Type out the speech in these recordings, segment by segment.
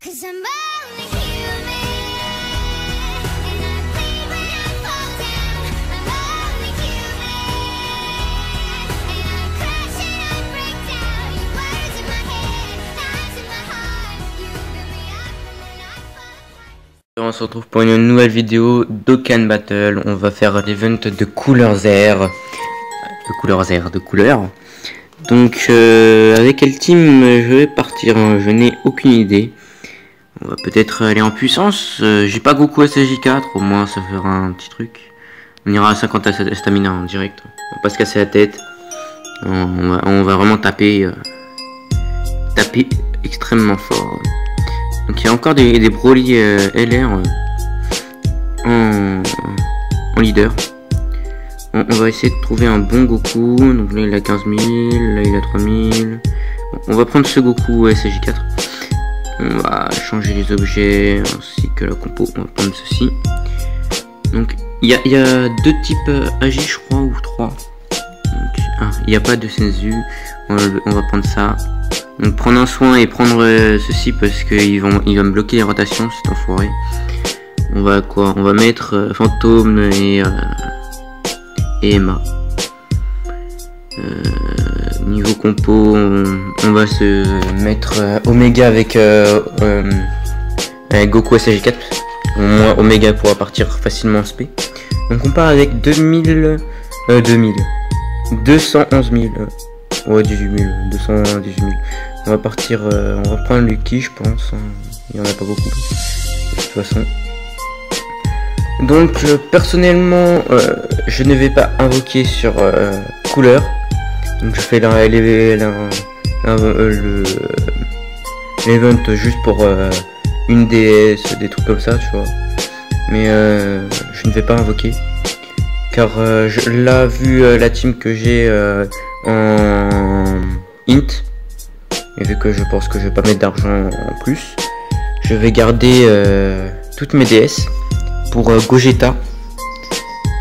'Cause I'm only human, and I bleed when I fall down. I'm only human, and I crash and I break down. Your words in my head, knives in my heart. You build me up and then I fall apart. On se retrouve pour une nouvelle vidéo d'Okan Battle. On va faire l'event de couleurs air. De couleurs. Donc avec quel team je vais partir, je n'ai aucune idée. On va peut-être aller en puissance. J'ai pas Goku SJ4, au moins ça fera un petit truc. On ira à 50 à stamina en direct. On va pas se casser la tête. On va vraiment taper extrêmement fort. Donc il y a encore des Broly LR en leader. On va essayer de trouver un bon Goku. Donc là il a 15 000, là il a 3000. Bon, on va prendre ce Goku SJ4. On va changer les objets ainsi que la compo. On va prendre ceci. Donc il y a deux types AG je crois, ou trois. Il n'y a pas de Senzu. On va prendre ça. Donc prendre un soin et prendre ceci parce qu'il va me bloquer les rotations, cet enfoiré. On va quoi? On va mettre Fantôme et Emma. Niveau compo, on va se mettre Omega avec Goku SJ4. Au moins Omega pourra partir facilement en SP. Donc on part avec 211 000. Ouais, 18 000, 218 000. On va partir, on va prendre Lucky, je pense. Il n'y en a pas beaucoup, de toute façon. Donc, personnellement, je ne vais pas invoquer sur couleur. Donc, je fais l'event juste pour une DS, des trucs comme ça, tu vois. Mais je ne vais pas invoquer. Car là, vu la team que j'ai en int, et vu que je pense que je vais pas mettre d'argent en plus, je vais garder toutes mes DS pour Gogeta.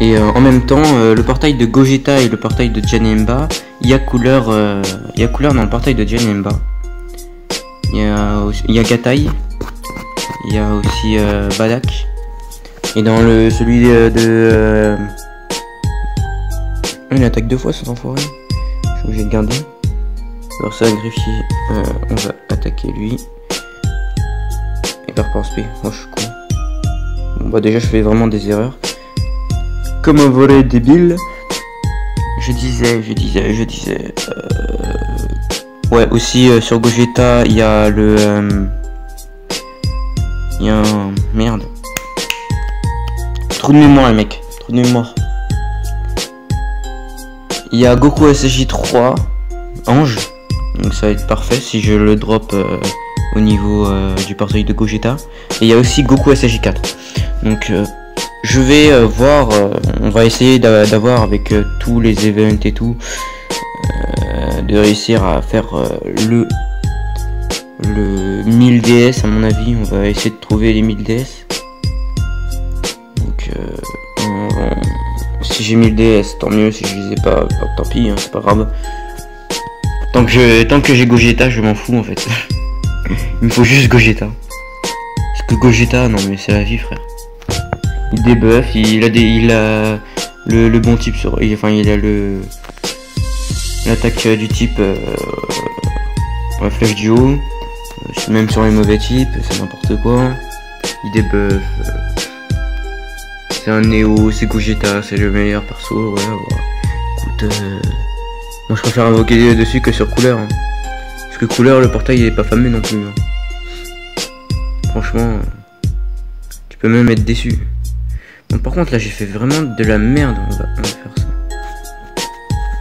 Et en même temps, le portail de Gogeta et le portail de Janemba, il y a couleur dans le portail de Janemba. Il y a Gatai, il y a aussi Badak. Et dans celui de il attaque deux fois cet enfoiré. Je suis obligé de garder. Alors ça, greffier, on va attaquer lui. Et par rapport SP, moi je suis con. Bon bah déjà je fais vraiment des erreurs. Comme un volet débile. Je disais. Ouais, aussi sur Gogeta, il y a le... il y a un... Merde. Trou de mémoire, les mecs. Trou de mémoire. Il y a Goku SJ3 Ange. Donc ça va être parfait si je le drop au niveau du portail de Gogeta. Et il y a aussi Goku SJ4. Donc je vais voir, on va essayer d'avoir avec tous les events et tout, de réussir à faire le 1000 DS à mon avis. On va essayer de trouver les 1000 DS. Donc si j'ai 1000 DS tant mieux, si je les ai pas tant pis, hein, c'est pas grave. Tant que j'ai Gogeta, je m'en fous en fait. Il me faut juste Gogeta. Parce que Gogeta, non mais c'est la vie, frère. Il débuff, il a le bon type sur... Enfin, il a l'attaque du type flèche du haut. Même sur les mauvais types, c'est n'importe quoi. Il débuff. C'est un Néo, c'est Gogeta, c'est le meilleur perso. Ouais, voilà. Écoute, moi je préfère invoquer dessus que sur couleur. Hein. Parce que couleur, le portail il est pas fameux non plus. Hein. Franchement, tu peux même être déçu. Bon, par contre là j'ai fait vraiment de la merde. On va faire ça.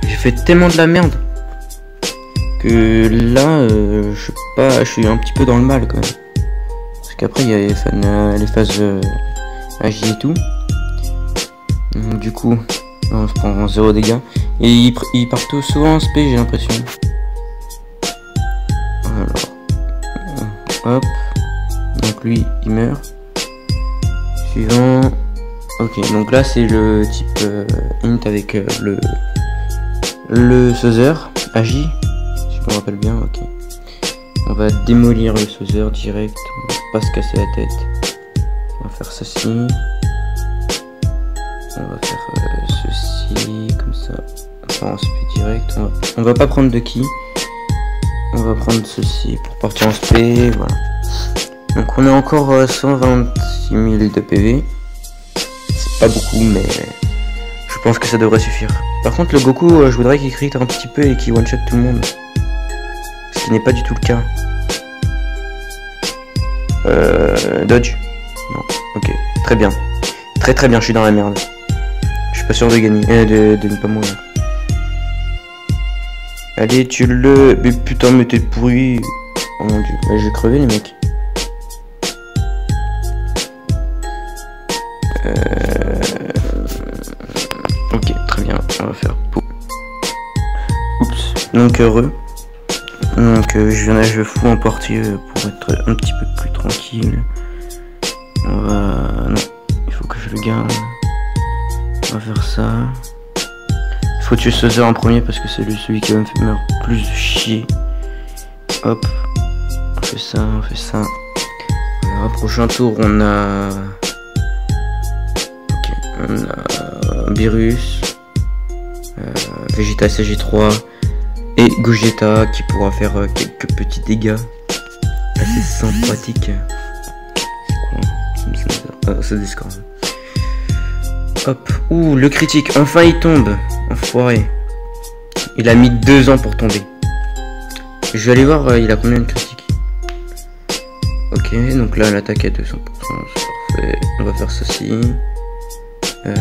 J'ai fait tellement de la merde que là je suis un petit peu dans le mal quand même. Parce qu'après il y a les phases AJ et tout. Donc, du coup on se prend 0 dégâts. Et ils partent souvent en SP, j'ai l'impression. Alors, hop. Donc lui, il meurt. Suivant. Ok, donc là c'est le type int avec le Caesar, Agi, si je me rappelle bien. Ok. On va démolir le Sauzer direct. On va pas se casser la tête. On va faire ceci. On va faire ceci, comme ça. Enfin, on se fait direct. On va pas prendre de ki. On va prendre ceci pour partir en spé. Voilà. Donc on est encore 126 000 de PV. C'est pas beaucoup, mais je pense que ça devrait suffire. Par contre, le Goku, je voudrais qu'il crit un petit peu et qu'il one-shot tout le monde. Ce qui n'est pas du tout le cas. Dodge. Non, ok, très bien. Très bien, je suis dans la merde. Je suis pas sûr de gagner, de ne pas mourir. Allez, tue-le. Mais putain, mais t'es pourri. Oh mon dieu, je vais crever les mecs. Ok, très bien, on va faire. Oups, donc heureux. Donc je fous en portier pour être un petit peu plus tranquille. On va... Non, il faut que je le garde. On va faire ça. Il faut tuer Sauzer en premier parce que c'est celui qui va me faire plus chier. Hop. On fait ça, on fait ça. Alors, prochain tour, on a... Ok, on a Beerus, Vegeta CG3 et Gogeta qui pourra faire quelques petits dégâts assez sympathiques. C'est quoi? C'est Discord. Hop. Ouh, le critique. Enfin, il tombe. Enfoiré. Il a mis 2 ans pour tomber. Je vais aller voir, il a combien de critiques. Ok, donc là, l'attaque est 200%. C'est parfait. On va faire ceci. Il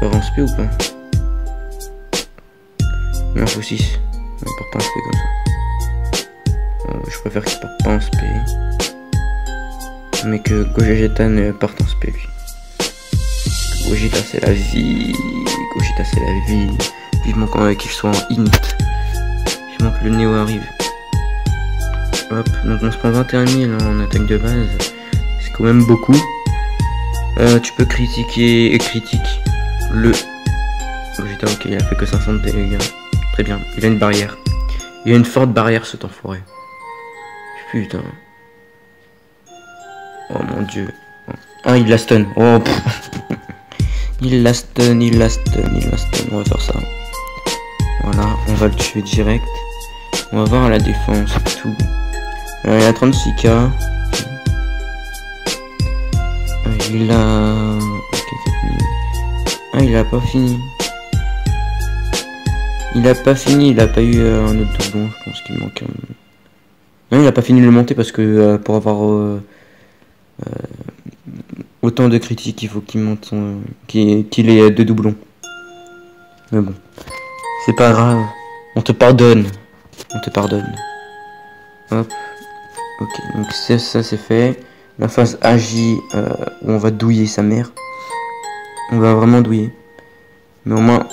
part en spé ou pas? Il en faut 6. Il part pas en spé comme ça. Je préfère qu'il parte pas en spé. Mais que Gogeta ne parte en spé lui. Gogeta c'est la vie. Gogeta c'est la vie. Vivement qu'il soit en int. Vivement que le Néo arrive. Hop, donc on se prend 21 000 en attaque de base. C'est quand même beaucoup. Tu peux critiquer et critique le Gogeta. Ok, il a fait que 500 de dégâts. Très bien, il a une barrière. Il a une forte barrière cet enfoiré. Putain. Oh mon dieu. Ah, il la stun. Oh, il la stun. On va faire ça. Voilà, on va le tuer direct. On va voir la défense et tout. Il a 36k. Il a... Ah, il a pas fini. Il a pas fini, il a pas eu un autre doublon, je pense qu'il manque un... Non, il a pas fini de le monter parce que pour avoir autant de critiques, il faut qu'il monte son... qu'il ait 2 doublons. Mais bon, c'est pas grave, on te pardonne. On te pardonne. Hop. Ok, donc ça c'est fait. La phase AJ où on va douiller sa mère. On va vraiment douiller. Mais au moins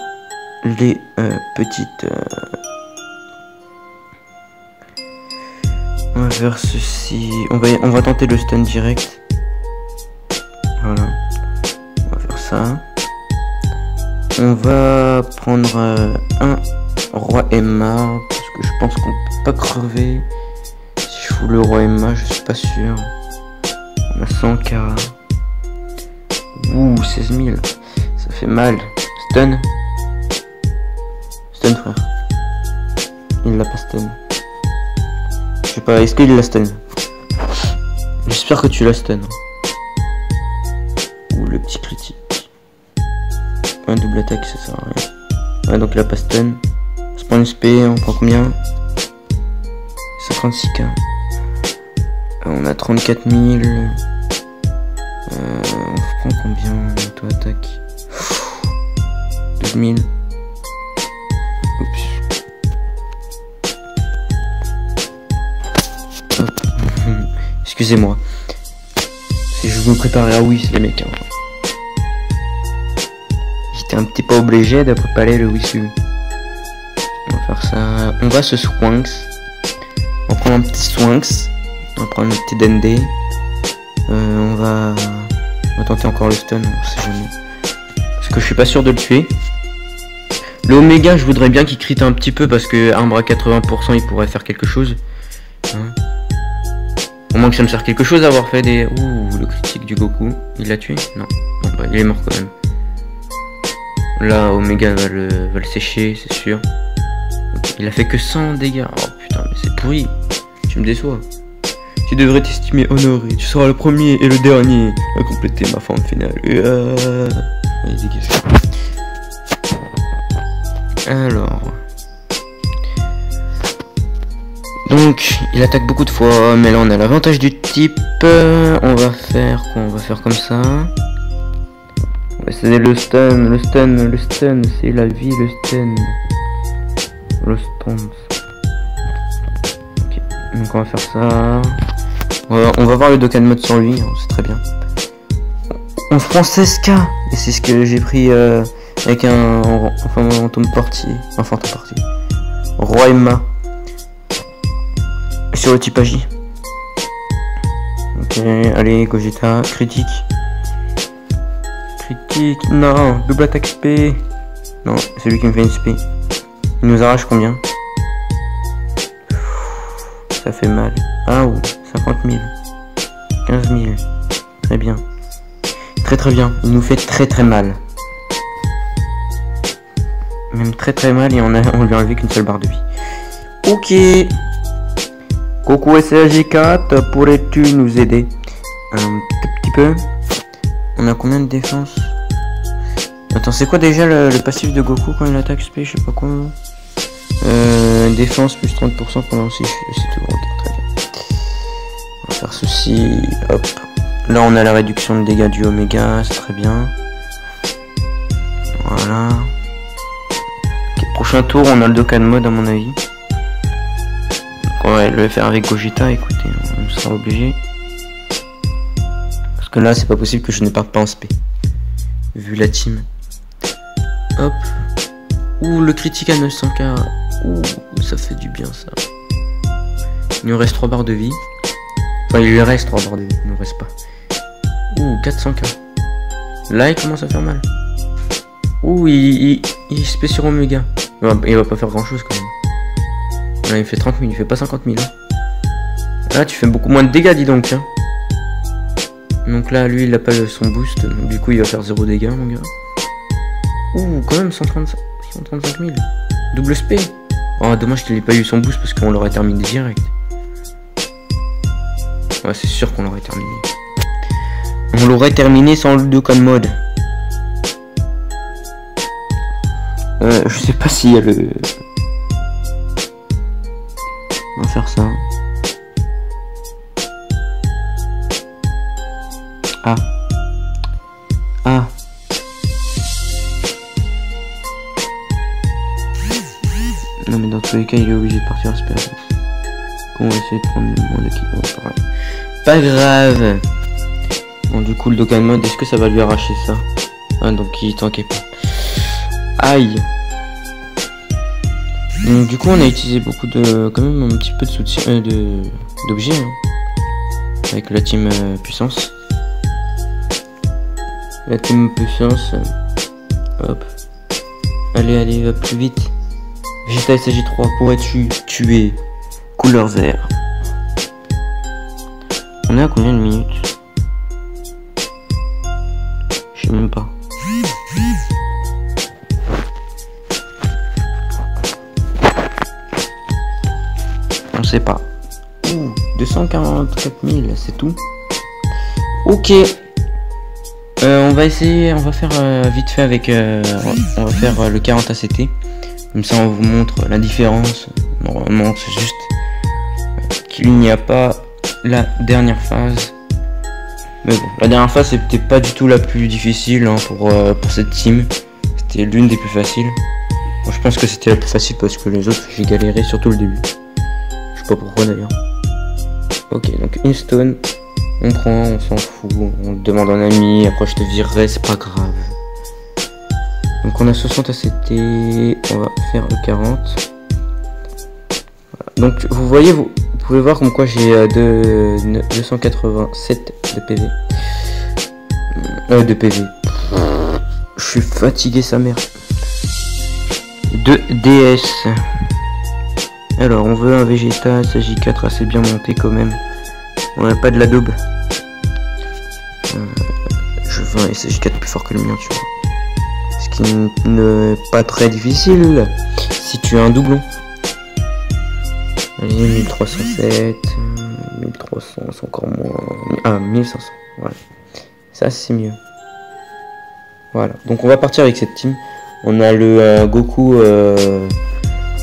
les petites... On va faire ceci. On va tenter le stun direct. Voilà. On va faire ça. On va prendre un roi Emma. Parce que je pense qu'on peut pas crever. Si je fous le roi Emma, je suis pas sûr. On a 100k. Ouh, 16 000. Ça fait mal. Stun. Stun, frère. Il l'a pas stun. Je sais pas, est-ce qu'il l'a stun? J'espère que tu l'as stun. Ouh, le petit critique. Un double attaque, ça sert à rien. Ouais, donc il a pas stun. On se prend une spé, on prend combien? 56k. On a 34 000. On prend combien? Auto-attaque 12 000. Oups. Hop. Excusez-moi. Si je me préparais à Whis, les mecs. Hein. J'étais un petit peu obligé de préparer le Wissu. On va faire ça. On va se Swanks. On prend un petit Swanks. On va prendre un petit Dende. On va tenter encore le stun, on sait jamais. Parce que je suis pas sûr de le tuer. Le Oméga, je voudrais bien qu'il crit un petit peu parce que Arbre à 80%, il pourrait faire quelque chose. Hein. Au moins que ça me sert quelque chose d'avoir fait des... Ouh, le critique du Goku. Il l'a tué? Non. Bon, bah, il est mort quand même. Là, Oméga va le sécher, c'est sûr. Okay. Il a fait que 100 dégâts. Oh putain, mais c'est pourri. Tu me déçois. Tu devrais t'estimer honoré. Tu seras le premier et le dernier à compléter ma forme finale. Allez, dégage. Alors... Donc, il attaque beaucoup de fois, mais là on a l'avantage du type. On va faire quoi? On va faire comme ça. C'est le stun, c'est la vie, le stun. Le stun. Ok, donc on va faire ça. On va voir le Dokkan mode sans lui, c'est très bien. On prend 16K, et c'est ce que j'ai pris avec un fantôme portier. Un fantôme portier. Roi Emma. Sur le type AJ. Ok, allez, Gogeta, critique. Critique, non, double attaque SP. Non, c'est lui qui me fait une SP. Il nous arrache combien? Ça fait mal. Ah, ou 50 000. 15 000. Très bien. Très bien. Il nous fait très mal. Même très mal et on lui a enlevé qu'une seule barre de vie. Ok. Coucou SAG4, pourrais-tu nous aider un tout petit peu? On a combien de défense? Attends, c'est quoi déjà le passif de Goku quand il attaque SP? Je sais pas quoi. Défense plus 30% pendant 6, c'est tout. Ok, très bien. On va faire ceci. Hop. Là, on a la réduction de dégâts du Oméga, c'est très bien. Voilà. Okay, prochain tour, on a le Dokkan mode à mon avis. On va le faire avec Gogeta, écoutez, on sera obligé. Parce que là, c'est pas possible que je ne parte pas en SP. Vu la team. Hop. Ouh, le critique à 900k. Ouh, ça fait du bien ça. Il nous reste 3 barres de vie. Enfin, il lui reste 3 barres de vie, il nous reste pas. Ouh, 400k. Là, il commence à faire mal. Ouh, il SP sur Oméga. Il va pas faire grand chose quand même. Là, il fait 30 000, il fait pas 50 000. Hein. Là, tu fais beaucoup moins de dégâts, dis donc. Hein. Donc là, lui, il a pas son boost. Donc, du coup, il va faire 0 dégâts, mon gars. Ouh, quand même, 135 000. Double SP. Oh, dommage qu'il ait pas eu son boost parce qu'on l'aurait terminé direct. Ouais, c'est sûr qu'on l'aurait terminé. On l'aurait terminé sans le Dokkan mode. Je sais pas s'il y a le... On va faire ça. Ah. Ah. Non mais dans tous les cas il est obligé de partir à ce période. On va essayer de prendre le moins d'équipement. Pas grave. Bon du coup le Dokkan mode, est-ce que ça va lui arracher ça? Ah donc il tanquait pas. Aïe. Donc du coup on a utilisé beaucoup de... quand même un petit peu de soutien d'objets hein, avec la team puissance. La team puissance. Hop. Allez, va plus vite. Vegeta SAG3, pourrais-tu tuer Cooler Zero? On est à combien de minutes? Je sais même pas. On sait pas. Ouh, 244 000, c'est tout. Ok. On va essayer, on va faire vite fait avec... on va faire le 40 ACT. Comme ça on vous montre la différence. Normalement c'est juste qu'il n'y a pas la dernière phase. Mais bon, la dernière phase c'était pas du tout la plus difficile hein, pour cette team. C'était l'une des plus faciles. Bon, je pense que c'était la plus facile parce que les autres j'ai galéré surtout le début. Je sais pas pourquoi d'ailleurs. Ok, donc une stone. On prend, on s'en fout, on demande un ami, après je te virerai, c'est pas grave. Donc on a 60 ACT, on va faire le 40. Voilà. Donc vous voyez, vous pouvez voir comme quoi j'ai 287 de PV. De PV. Je suis fatigué sa mère. de DS. Alors on veut un Vegeta SJ4 assez bien monté quand même. On n'a pas de l'adobe. Je veux un SJ4 plus fort que le mien, tu vois. Ce qui n'est pas très difficile si tu as un doublon. Allez, 1307, 1300, c'est encore moins. Ah, 1500, voilà. Ça c'est mieux. Voilà, donc on va partir avec cette team. On a le Goku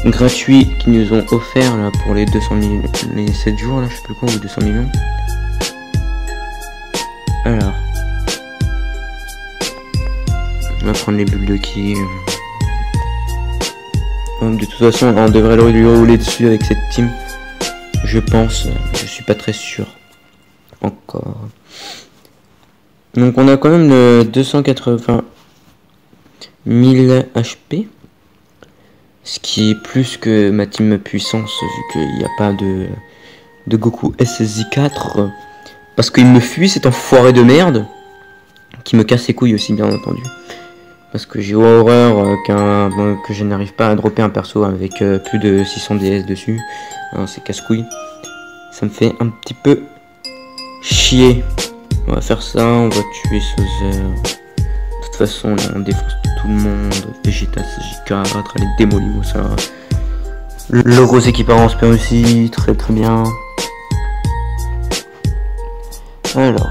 gratuit qui nous ont offert là pour les 200 000, les 7 jours là, je sais plus quoi, ou 200 millions. Alors, on va prendre les bulles de ki. De toute façon, on devrait lui rouler dessus avec cette team. Je pense, je suis pas très sûr. Encore. Donc on a quand même le 280 000 HP. Ce qui est plus que ma team puissance, vu qu'il n'y a pas de Goku SSJ4. Parce qu'il me fuit cet enfoiré de merde. Qui me casse les couilles aussi, bien entendu. Parce que j'ai horreur que je n'arrive pas à dropper un perso avec plus de 600 DS dessus. C'est casse-couille. Ça me fait un petit peu chier. On va faire ça, on va tuer Sozer. De toute façon, là, on défonce tout le monde. Vegeta SJ4, allez, démolis-moi ça. Le gros équipement se perd aussi, très très bien. Alors.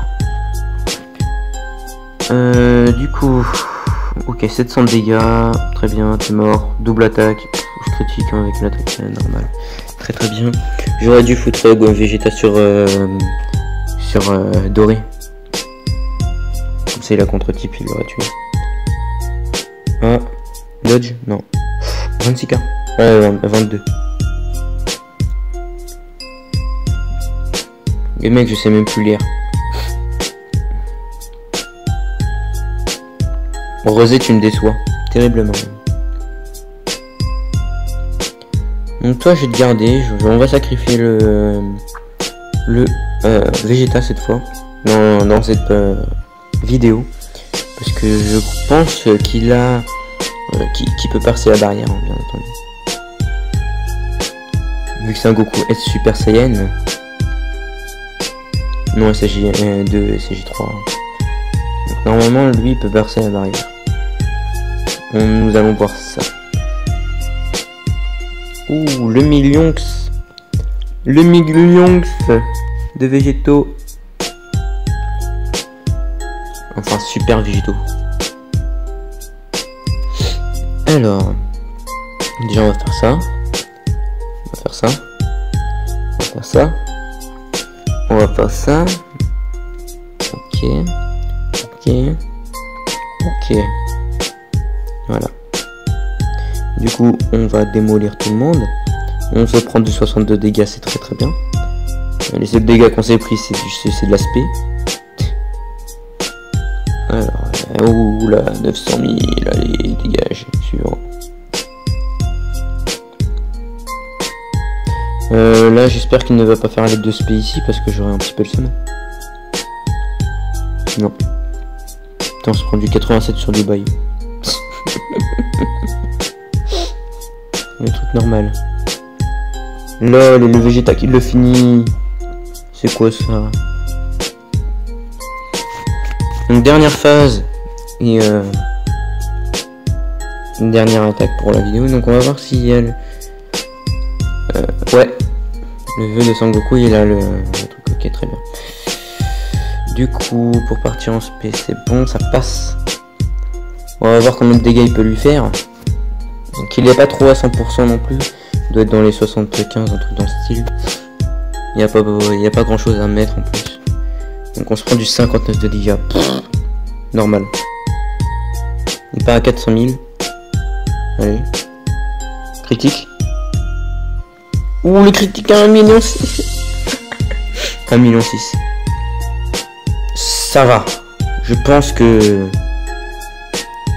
Du coup. Ok, 700 de dégâts, très bien, t'es mort. Double attaque, je critique avec l'attaque normale. Très très bien. J'aurais dû foutre Vegeta sur Doré. Comme ça il a contre-type, il l'aurait tué. Ah, dodge, non. 26k. Ouais, 22. Les mecs, je sais même plus lire. Rosé, tu me déçois terriblement. Donc toi je vais te garder, on va sacrifier le Vegeta cette fois dans cette vidéo, parce que je pense qu'il a qu'il peut percer la barrière, bien entendu, vu que c'est un Goku S Super Saiyan. Non, SJ2, SJ3. Donc normalement lui il peut percer la barrière. Nous allons voir ça. Ouh, le Millionx. Le Millionx de Végétaux. Enfin, super Végétaux. Alors, déjà on va faire ça. On va faire ça. On va faire ça. On va faire ça. Ok. Ok. Ok. Voilà. Du coup, on va démolir tout le monde. On se prend du 62 dégâts, c'est très très bien. Les 7 dégâts qu'on s'est pris, c'est de l'aspect. Alors, ouh là, 900 000, allez, dégage, suivant. Là, j'espère qu'il ne va pas faire l'aide de spé ici, parce que j'aurai un petit peu le seum. Non. Putain, on se prend du 87 sur du bail. Le truc normal. Lol, le Vegeta qui le finit. C'est quoi ça? Une dernière phase. Et une dernière attaque pour la vidéo. Donc on va voir si elle... ouais. Le vœu de Sangoku, il a le truc. Ok, très bien. Du coup, pour partir en spé, c'est bon, ça passe. On va voir combien de dégâts il peut lui faire. Donc il n'est pas trop à 100% non plus. Il doit être dans les 75, un truc dans ce style. Il n'y a pas grand chose à mettre en plus. Donc on se prend du 59 de dégâts. Pff, normal. Il part à 400 000. Allez. Critique. Ouh, le critique à 1 million 6. 1 million 6. Ça va. Je pense que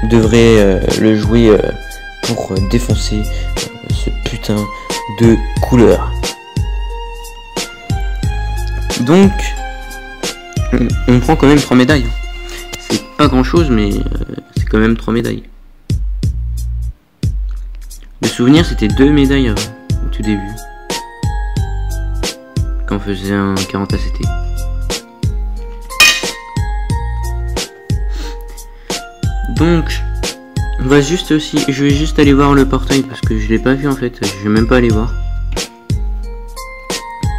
je devrais le jouer pour défoncer ce putain de couleur. Donc, on prend quand même 3 médailles. C'est pas grand chose, mais c'est quand même 3 médailles. De souvenir, c'était 2 médailles avant, au tout début. Quand on faisait un 40 ACT. Donc, on va juste aussi, je vais juste aller voir le portail parce que je l'ai pas vu en fait, je vais même pas aller voir.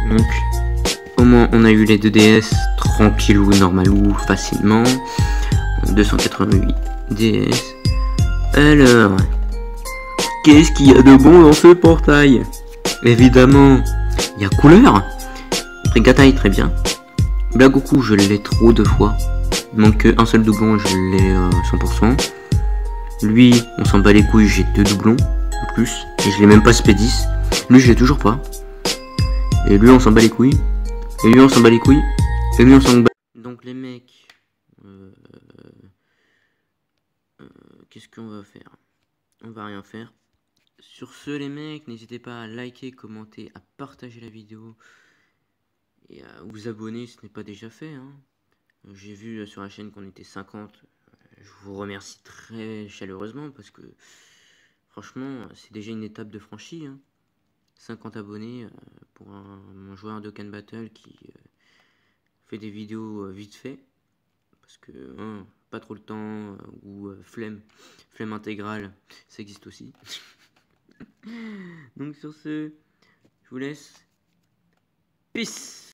Donc, au moins on a eu les 2 DS tranquillou, normalou, facilement. 288 DS. Alors, qu'est-ce qu'il y a de bon dans ce portail? Évidemment, il y a couleur. Brigatai, très bien. Blagoku, je l'ai trop de fois. Il manque un seul doublon, je l'ai 100%. Lui, on s'en bat les couilles, j'ai 2 doublons en plus. Et je l'ai même pas SP10. Lui, je l'ai toujours pas. Et lui, on s'en bat les couilles. Et lui, on s'en bat les couilles. Et lui, on s'en bat. Donc, les mecs. Qu'est-ce qu'on va faire? On va rien faire. Sur ce, les mecs, n'hésitez pas à liker, commenter, à partager la vidéo. Et à vous abonner si ce n'est pas déjà fait. Hein. J'ai vu sur la chaîne qu'on était 50. Je vous remercie très chaleureusement parce que franchement, c'est déjà une étape de franchie. Hein. 50 abonnés pour un joueur de Can Battle qui fait des vidéos vite fait. Parce que pas trop le temps ou flemme intégrale, ça existe aussi. Donc sur ce, je vous laisse. Peace.